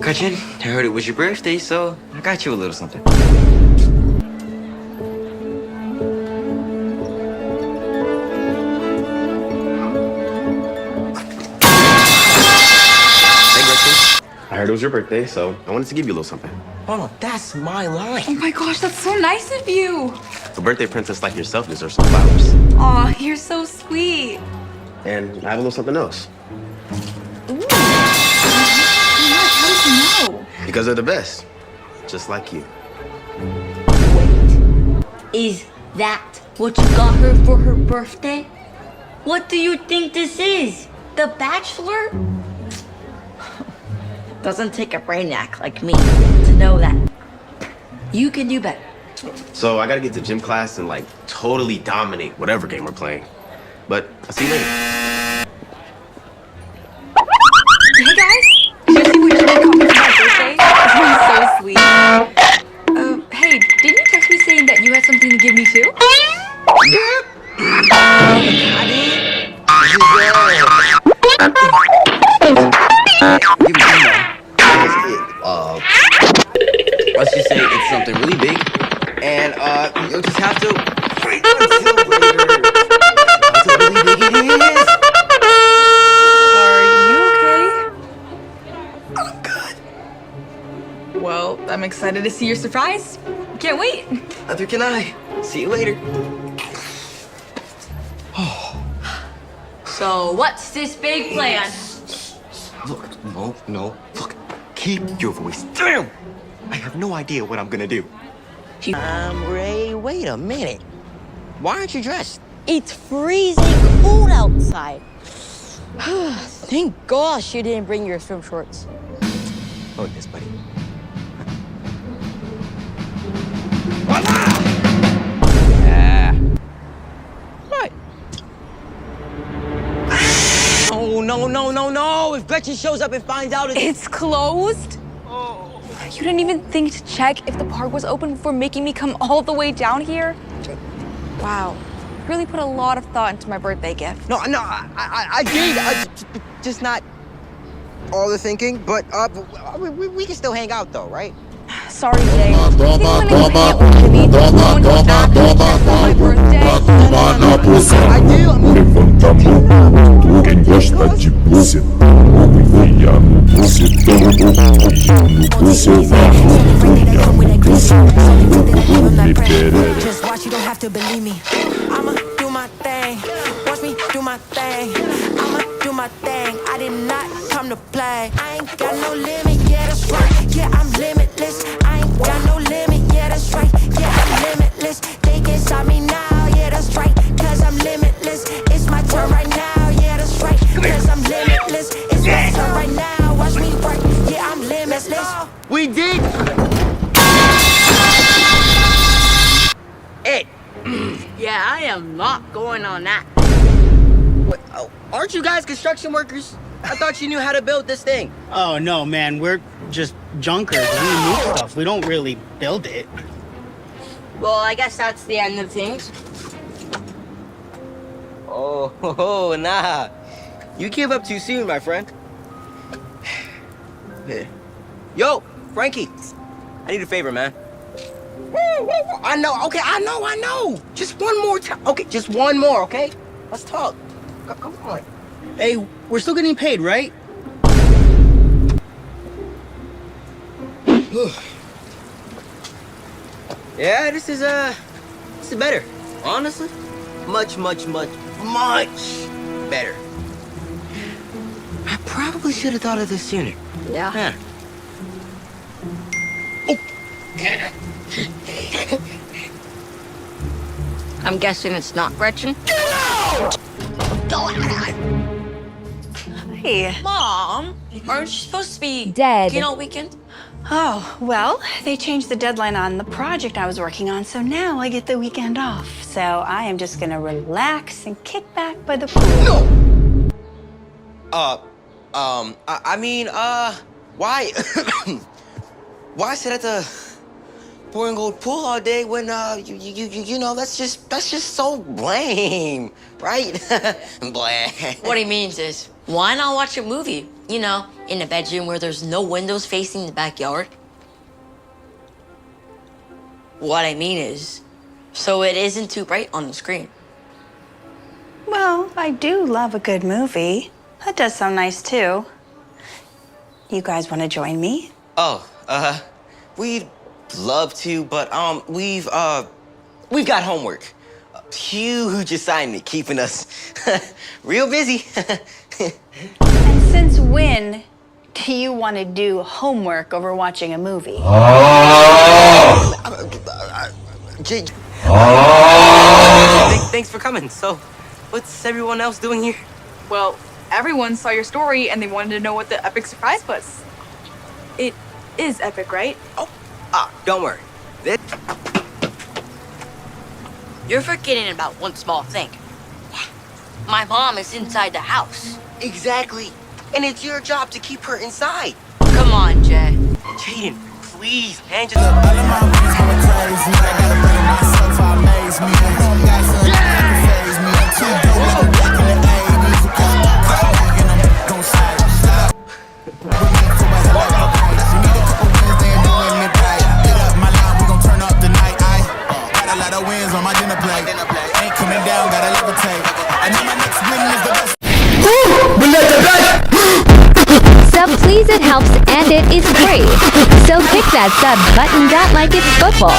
Gretchen, I heard it was your birthday, so I got you a little something. Hey, Gretchen. I heard it was your birthday, so I wanted to give you a little something. Hold on, that's my line. Oh my gosh, that's so nice of you. A birthday princess like yourself deserves some flowers. Aw, you're so sweet. And I have a little something else. Ooh. How did you know? Because they're the best. Just like you. Is that what you got her for her birthday? What do you think this is? The Bachelor? Doesn't take a brainiac like me to know that. You can do better. So I gotta get to gym class and like totally dominate whatever game we're playing. But I'll see you later. Hey guys, did you see what Jimmy got me for my birthday? This one's so sweet. Hey, didn't you text me saying that you had something to give me too? Yep. I did. Give me some now. Let's just say it's something really big, and you'll just have to wait until later. That's how really big it is. Are you okay? I'm good. Well, I'm excited to see your surprise. Can't wait. Neither can I. See you later. So what's this big plan? Look, no. Look, keep your voice down. I have no idea what I'm gonna do. Ray, wait a minute. Why aren't you dressed? It's freezing cold outside. Thank gosh you didn't bring your swim shorts. Oh, yes, buddy. What? Oh, no. If Gretchen shows up and finds out It's closed? You didn't even think to check if the park was open before making me come all the way down here? Wow. You really put a lot of thought into my birthday gift. No, I did. Just not all the thinking, but we can still hang out though, right? Sorry, Jay. You think I'm gonna hang out with Jimmy? No one will actually care for my birthday? I do. Levanta a mão, quem gosta de buceta, envia no bucetão, no bucetão, envia no bucetão, Just watch, you don't have to believe me. I'ma do my thing. Watch me do my thing. I'ma do my thing. I did not come to play. I ain't got no limit, yeah, that's right. Yeah, I'm limitless. I ain't got no limit, yeah, that's right. Yeah, I'm limitless. They can stop me now, yeah, that's right. Cause I'm limitless. It's my turn right now, yeah, that's right. Cause I'm limitless. It's my turn right now. Watch me work, yeah, I'm limitless. We did it. Yeah, I am not going on that. Wait, aren't you guys construction workers? I thought you knew how to build this thing. Oh, no, man. We're just junkers. We move stuff. We don't really build it. Well, I guess that's the end of things. Oh, nah. You give up too soon, my friend. Yo, Frankie. I need a favor, man. I know. Just one more time. Okay, just one more, okay? Let's talk. Come on. Hey, we're still getting paid, right? Yeah, this is better. Honestly, much better. I probably should have thought of this sooner. Yeah. Huh. I'm guessing it's not Gretchen. Hey. Mom, aren't you supposed to be Dead. working all weekend? Oh, well, they changed the deadline on the project I was working on, so now I get the weekend off. So I am just gonna relax and kick back by the pool. Why? Why sit at the pouring gold pool all day when you know that's just so lame, right? Blah. What he means is, Why not watch a movie? You know, in a bedroom where there's no windows facing the backyard. What I mean is, so it isn't too bright on the screen. Well, I do love a good movie. That does sound nice too. You guys want to join me? Oh, we'd love to, but we've got homework. A huge assignment keeping us real busy. And since when do you want to do homework over watching a movie? Thanks for coming. So, what's everyone else doing here? Well, everyone saw your story and they wanted to know what the epic surprise was. It is epic, right? Don't worry. You're forgetting about one small thing. My mom is inside the house. Exactly. And it's your job to keep her inside. Come on, Jay. Jaden, please, man, just... Sub please, it helps and it is free. So click that sub button like it's football.